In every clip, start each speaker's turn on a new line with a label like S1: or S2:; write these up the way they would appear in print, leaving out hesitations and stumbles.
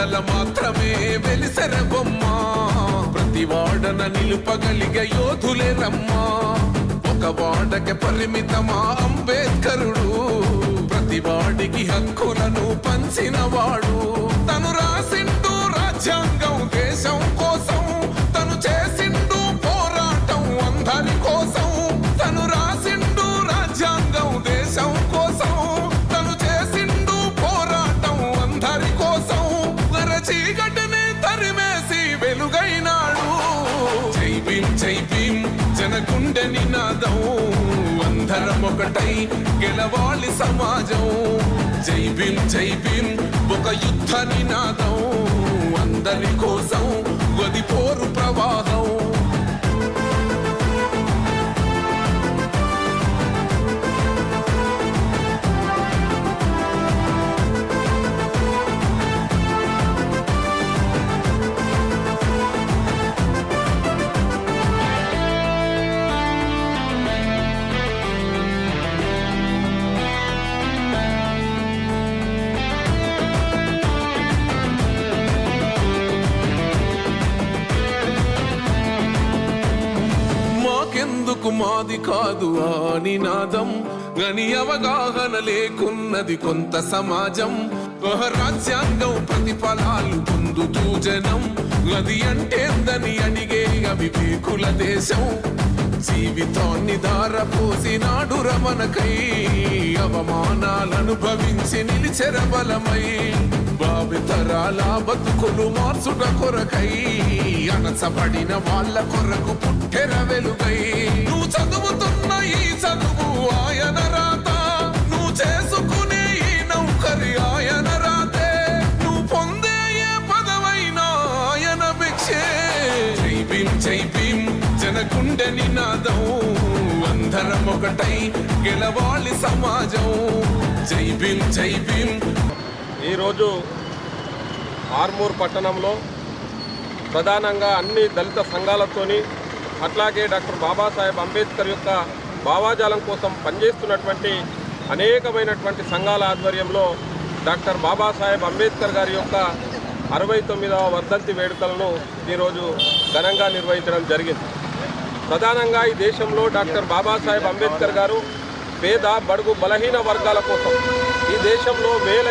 S1: వాడల మాత్రమే వెలిసెర బొమ్మ ప్రతి వాడన నిలుపగలిగే యోధులే రమ్మా ఒక వాడకి పరిమితమా అంబేద్కరుడు ప్రతి వాడికి హక్కులను పంచిన వాడు తను రాసిండు రాజ్యాంగం దేశం కోసం తను చేసిండు పోరాటం అందరి కోసం తను రాసిండు రాజ్యాంగం దేశం కోసం తను చేసిండు పోరాటం అందరి కోసం చీకటిని తరిమేసి వెలుగైనాడు జై భీం జనగుండె నినాదం అందరం ఒకటై గెలవాలి సమాజం జై భీం ఒక యుద్ధ నినాదం అందరి కోసం గది పోరు ప్రవాహం మాది కాదు ఆ నినాదం గని అవగాహన లేకున్నది కొంత సమాజం రాజ్యాంగం ప్రతిఫలాలు పొందుతూ జనం అది అంటేందని అడిగే అవివేకుల దేశం జీవితాన్ని దారపోసినాడు రమణకై అవమానాలను భవించి నిలిచెర బలమై భావితరాల బతుకులు మార్చుట కొరకై అనసబడిన వాళ్ళ కొరకు పుట్టెర వెలుగై నువ్వు చదువుతున్న ఈ చదువు ఆయన రాత నువ్వు చేసుకునే ఈ నౌకరి ఆయన రాతే నువ్వు పొందే ఏ పదవైనా ఆయన భిక్షే జై భీం జనగుండె నినాదం అందరం ఒకటై గెలవాలి సమాజం జై భీం
S2: ఈరోజు ఆర్మూర్ పట్టణంలో ప్రధానంగా అన్ని దళిత సంఘాలతోని అట్లాగే డాక్టర్ బాబాసాహెబ్ అంబేద్కర్ యొక్క భావాజాలం కోసం పనిచేస్తున్నటువంటి అనేకమైనటువంటి సంఘాల ఆధ్వర్యంలో డాక్టర్ బాబాసాహెబ్ అంబేద్కర్ గారి యొక్క 69వ వర్ధంతి వేడుకలను ఈరోజు ఘనంగా నిర్వహించడం జరిగింది. ప్రధానంగా ఈ దేశంలో డాక్టర్ బాబాసాహెబ్ అంబేద్కర్ గారు పేద బడుగు బలహీన వర్గాల కోసం ఈ దేశంలో వేల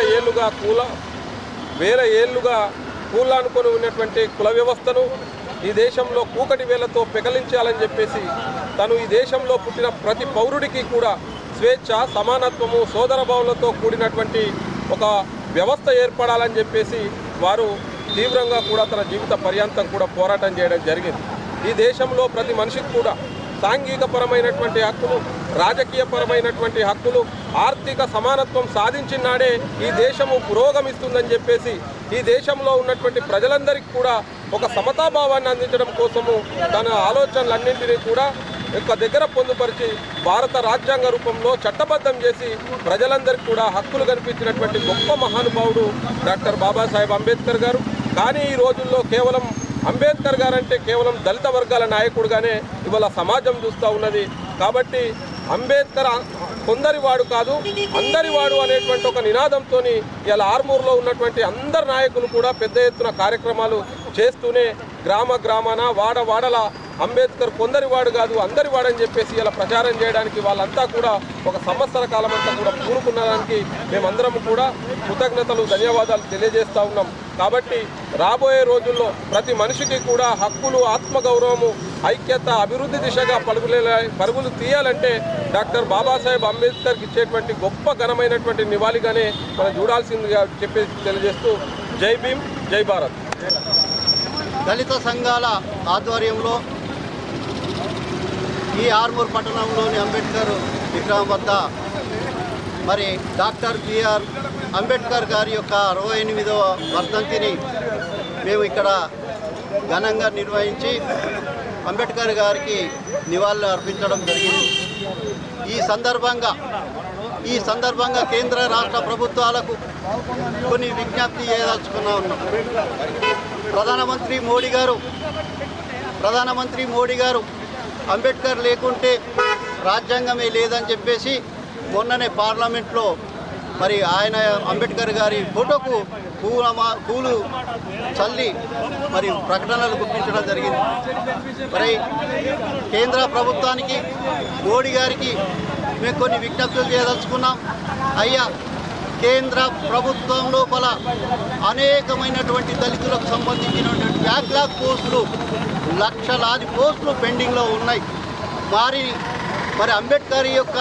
S2: ఏళ్లుగా కూలానుకొని ఉన్నటువంటి కుల వ్యవస్థను ఈ దేశంలో కూకటి వేలతో పెకలించాలని చెప్పేసి తను ఈ దేశంలో పుట్టిన ప్రతి పౌరుడికి కూడా స్వేచ్ఛ సమానత్వము సోదరభావంతో కూడినటువంటి ఒక వ్యవస్థ ఏర్పడాలని చెప్పేసి వారు తీవ్రంగా కూడా తన జీవిత పర్యంతం కూడా పోరాటం చేయడం జరిగింది. ఈ దేశంలో ప్రతి మనిషికి కూడా సాంఘికపరమైనటువంటి హక్కులు రాజకీయపరమైనటువంటి హక్కులు ఆర్థిక సమానత్వం సాధించినాడే ఈ దేశము పురోగమిస్తుందని చెప్పేసి ఈ దేశంలో ఉన్నటువంటి ప్రజలందరికీ కూడా ఒక సమతాభావాన్ని అందించడం కోసము తన ఆలోచనలన్నింటినీ కూడా యొక్క దగ్గర పొందుపరిచి భారత రాజ్యాంగ రూపంలో చట్టబద్ధం చేసి ప్రజలందరికీ కూడా హక్కులు కల్పించినటువంటి గొప్ప మహానుభావుడు డాక్టర్ బాబాసాహెబ్ అంబేద్కర్ గారు. కానీ ఈ రోజుల్లో కేవలం అంబేద్కర్ గారంటే కేవలం దళిత వర్గాల నాయకుడుగానే ఇవాళ సమాజం చూస్తూ ఉన్నది. కాబట్టి అంబేద్కర్ కొందరివాడు కాదు అందరివాడు అనేటువంటి ఒక నినాదంతో ఇలా ఆర్మూర్లో ఉన్నటువంటి అందరు నాయకులు కూడా పెద్ద ఎత్తున కార్యక్రమాలు చేస్తూనే గ్రామాన వాడల అంబేద్కర్ కొందరివాడు కాదు అందరివాడని చెప్పేసి ఇలా ప్రచారం చేయడానికి వాళ్ళంతా కూడా ఒక సంవత్సర కాలం అంతా కూడా పూనుకున్నదానికి మేమందరం కూడా కృతజ్ఞతలు ధన్యవాదాలు తెలియజేస్తూ ఉన్నాం. కాబట్టి రాబోయే రోజుల్లో ప్రతి మనిషికి కూడా హక్కులు ఆత్మగౌరవము ఐక్యత అభివృద్ధి దిశగా పరుగులు తీయాలంటే డాక్టర్ బాబాసాహెబ్ అంబేద్కర్కి ఇచ్చేటువంటి గొప్ప ఘనమైనటువంటి నివాళిగానే మనం చూడాల్సిందిగా చెప్పేసి తెలియజేస్తూ జై భీమ్ జై భారత్.
S3: దళిత సంఘాల ఆధ్వర్యంలో ఈ ఆర్మూర్ పట్టణంలోని అంబేద్కర్ విగ్రహం వద్ద మరి డాక్టర్ బిఆర్ అంబేద్కర్ గారి యొక్క 68వ వర్ధంతిని మేము ఇక్కడ ఘనంగా నిర్వహించి అంబేద్కర్ గారికి నివాళులు అర్పించడం జరిగింది. ఈ సందర్భంగా కేంద్ర రాష్ట్ర ప్రభుత్వాలకు కొన్ని విజ్ఞప్తి చేయదలుచుకున్నా ఉన్నాం. ప్రధానమంత్రి మోడీ గారు అంబేద్కర్ లేకుంటే రాజ్యాంగమే లేదని చెప్పేసి మొన్ననే పార్లమెంట్లో మరి ఆయన అంబేద్కర్ గారి ఫోటోకు పూలు చల్లి మరి ప్రకటనలు గుప్పించడం జరిగింది. మరి కేంద్ర ప్రభుత్వానికి మోడీ గారికి మేము కొన్ని విజ్ఞప్తులు చేయదలుచుకున్నాం. అయ్యా, కేంద్ర ప్రభుత్వం లోపల అనేకమైనటువంటి దళితులకు సంబంధించినటువంటి బ్యాక్లాగ్ పోస్టులు, లక్షలాది పోస్టులు పెండింగ్లో ఉన్నాయి. మరి అంబేద్కర్ యొక్క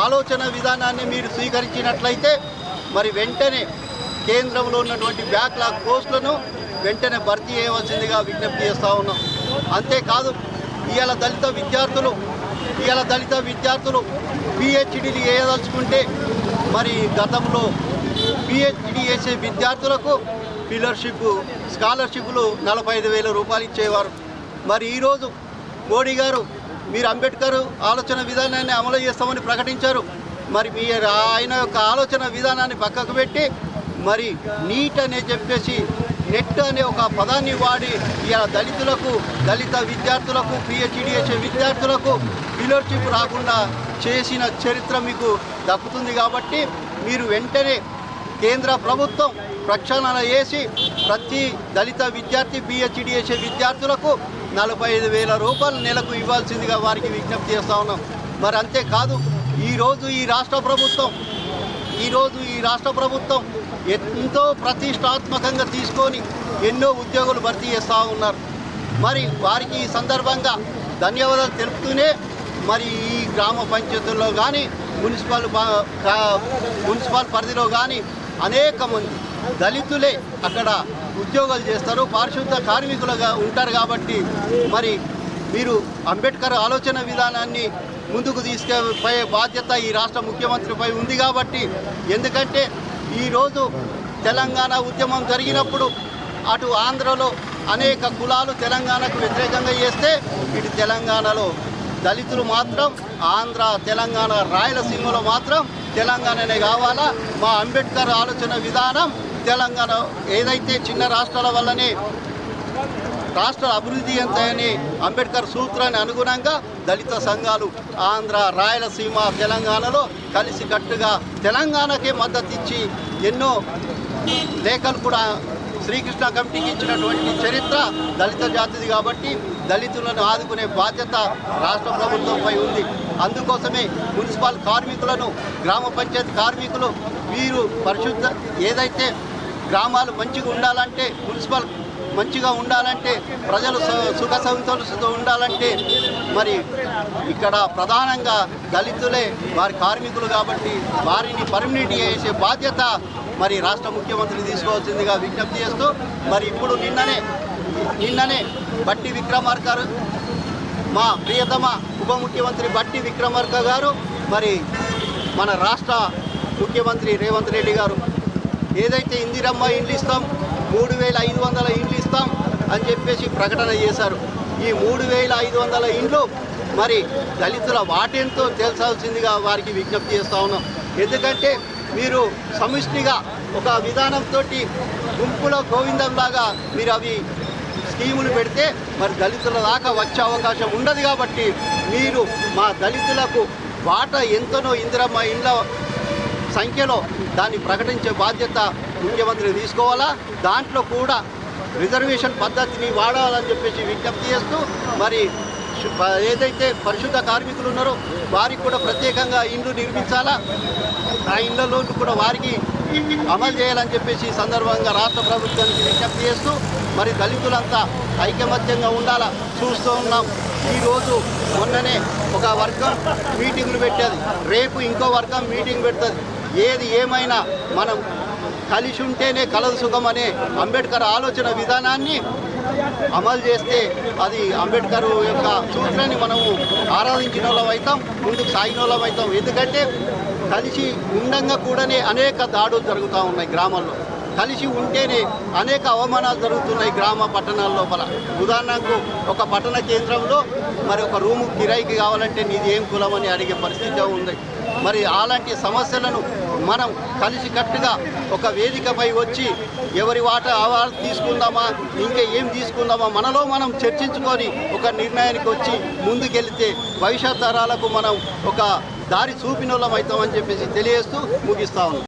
S3: ఆలోచన విధానాన్ని మీరు స్వీకరించినట్లయితే మరి వెంటనే కేంద్రంలో ఉన్నటువంటి బ్యాక్లాగ్ పోస్టులను వెంటనే భర్తీ చేయవలసిందిగా విజ్ఞప్తి చేస్తూ ఉన్నాం. అంతేకాదు ఇవాళ దళిత విద్యార్థులు పిహెచ్డీలు చేయదలుచుకుంటే మరి గతంలో పిహెచ్డీ చేసే విద్యార్థులకు స్కాలర్షిప్లు 45,000 రూపాయలు ఇచ్చేవారు. మరి ఈరోజు మోడీ గారు మీరు అంబేద్కర్ ఆలోచన విధానాన్ని అమలు చేస్తామని ప్రకటించారు. మరి మీరు ఆయన యొక్క ఆలోచన విధానాన్ని పక్కకు పెట్టి మరి నీట్ అనే చెప్పేసి నెట్ అనే ఒక పదాన్ని వాడి ఇలా దళిత విద్యార్థులకు పిహెచ్డీ చేసే విద్యార్థులకు స్కాలర్షిప్ రాకుండా చేసిన చరిత్ర మీకు దక్కుతుంది. కాబట్టి మీరు వెంటనే కేంద్ర ప్రభుత్వం ప్రక్షాళన చేసి ప్రతి దళిత విద్యార్థి పిహెచ్డీ చేసే విద్యార్థులకు 45,000 రూపాయలు నెలకు ఇవ్వాల్సిందిగా వారికి విజ్ఞప్తి చేస్తూ ఉన్నాం. మరి అంతేకాదు ఈరోజు ఈ రాష్ట్ర ప్రభుత్వం ఎంతో ప్రతిష్టాత్మకంగా తీసుకొని ఎన్నో ఉద్యోగులు భర్తీ చేస్తూ ఉన్నారు. మరి వారికి ఈ సందర్భంగా ధన్యవాదాలు తెలుపుతూనే మరి ఈ గ్రామ పంచాయతీల్లో కానీ మున్సిపల్ పరిధిలో కానీ అనేక మంది దళితులే అక్కడ ఉద్యోగాలు చేస్తారు, పారిశుద్ధ కార్మికులుగా ఉంటారు. కాబట్టి మరి మీరు అంబేద్కర్ ఆలోచన విధానాన్ని ముందుకు తీసుకుపోయే బాధ్యత ఈ రాష్ట్ర ముఖ్యమంత్రిపై ఉంది. కాబట్టి ఎందుకంటే ఈరోజు తెలంగాణ ఉద్యమం జరిగినప్పుడు అటు ఆంధ్రలో అనేక కులాలు తెలంగాణకు వ్యతిరేకంగా చేస్తే ఇటు తెలంగాణలో దళితులు మాత్రం ఆంధ్ర, తెలంగాణ, రాయలసీమలో మాత్రం తెలంగాణనే కావాలా, మా అంబేద్కర్ ఆలోచన విధానం తెలంగాణ ఏదైతే చిన్న రాష్ట్రాల వల్లనే రాష్ట్ర అభివృద్ధి ఎంతని అంబేద్కర్ సూత్రాన్ని అనుగుణంగా దళిత సంఘాలు ఆంధ్ర, రాయలసీమ, తెలంగాణలో కలిసికట్టుగా తెలంగాణకే మద్దతు ఇచ్చి ఎన్నో లేఖలు కూడా శ్రీకృష్ణ కమిటీకి ఇచ్చినటువంటి చరిత్ర దళిత జాతిది. కాబట్టి దళితులను ఆదుకునే బాధ్యత రాష్ట్ర ప్రభుత్వంపై ఉంది. అందుకోసమే మున్సిపల్ కార్మికులను, గ్రామ పంచాయతీ కార్మికులు వీరు ఏదైతే గ్రామాలు మంచిగా ఉండాలంటే, మున్సిపల్ మంచిగా ఉండాలంటే, ప్రజలు సుఖ సంతోషంతో ఉండాలంటే మరి ఇక్కడ ప్రధానంగా దళితులే వారి కార్మికులు. కాబట్టి వారిని పర్మనెంట్ చేసే బాధ్యత మరి రాష్ట్ర ముఖ్యమంత్రి తీసుకోవాల్సిందిగా విజ్ఞప్తి చేస్తూ మరి ఇప్పుడు నిన్ననే బట్టి విక్రమార్క మా ప్రియతమ ఉప ముఖ్యమంత్రి బట్టి విక్రమార్క గారు మరి మన రాష్ట్ర ముఖ్యమంత్రి రేవంత్ రెడ్డి గారు ఏదైతే ఇందిరమ్మ ఇండ్లు ఇస్తాం, 3,500 ఇండ్లు ఇస్తాం అని చెప్పేసి ప్రకటన చేశారు. ఈ 3,500 ఇండ్లు మరి దళితుల వాటెంతో తేల్చాల్సిందిగా వారికి విజ్ఞప్తి చేస్తూ ఉన్నాం. ఎందుకంటే మీరు సమిష్టిగా ఒక విధానంతో గుంపులో గోవిందంలాగా మీరు అవి స్కీములు పెడితే మరి దళితుల దాకా వచ్చే అవకాశం ఉండదు. కాబట్టి మీరు మా దళితులకు వాటా ఎంతనో ఇందిరమ్మ ఇండ్ల సంఖ్యలో దాన్ని ప్రకటించే బాధ్యత ముఖ్యమంత్రి తీసుకోవాలా. దాంట్లో కూడా రిజర్వేషన్ పద్ధతిని వాడాలని చెప్పేసి విజ్ఞప్తి చేస్తూ మరి ఏదైతే పరిశుద్ధ కార్మికులు ఉన్నారో వారికి కూడా ప్రత్యేకంగా ఇండ్లు నిర్మించాలా, ఆ ఇండ్లలో కూడా వారికి అమలు చేయాలని చెప్పేసి సందర్భంగా రాష్ట్ర ప్రభుత్వానికి విజ్ఞప్తి చేస్తూ మరి దళితులంతా ఐకమత్యంగా ఉండాలా. చూస్తూ ఉన్నాం, ఈరోజు మొన్ననే ఒక వర్గం మీటింగులు పెట్టేది, రేపు ఇంకో వర్గం మీటింగ్ పెడుతుంది. ఏది ఏమైనా మనం కలిసి ఉంటేనే కలదు సుఖం అనే అంబేద్కర్ ఆలోచన విధానాన్ని అమలు చేస్తే అది అంబేద్కర్ యొక్క సూత్రాన్ని మనము ఆరాధించిన వాళ్ళం అవుతాం, ముందుకు సాగిన వాళ్ళం అవుతాం. ఎందుకంటే కలిసి ఉండంగా కూడానే అనేక దాడులు జరుగుతూ ఉన్నాయి గ్రామాల్లో. కలిసి ఉంటేనే అనేక అవమానాలు జరుగుతున్నాయి పట్టణాల లోపల. ఉదాహరణకు ఒక పట్టణ కేంద్రంలో మరి ఒక రూము కిరాయికి కావాలంటే నీది ఏం కులం అని అడిగే పరిస్థితి ఉంది. మరి అలాంటి సమస్యలను మనం కలిసికట్టుగా ఒక వేదికపై వచ్చి ఎవరి వాటా తీసుకుందామా, ఇంకా ఏం తీసుకుందామా, మనలో మనం చర్చించుకొని ఒక నిర్ణయానికి వచ్చి ముందుకెళ్తే భవిష్యత్ తరాలకు మనం ఒక దారి చూపిన వాళ్ళం అవుతామని చెప్పేసి తెలియజేస్తూ ముగిస్తా ఉన్నాం.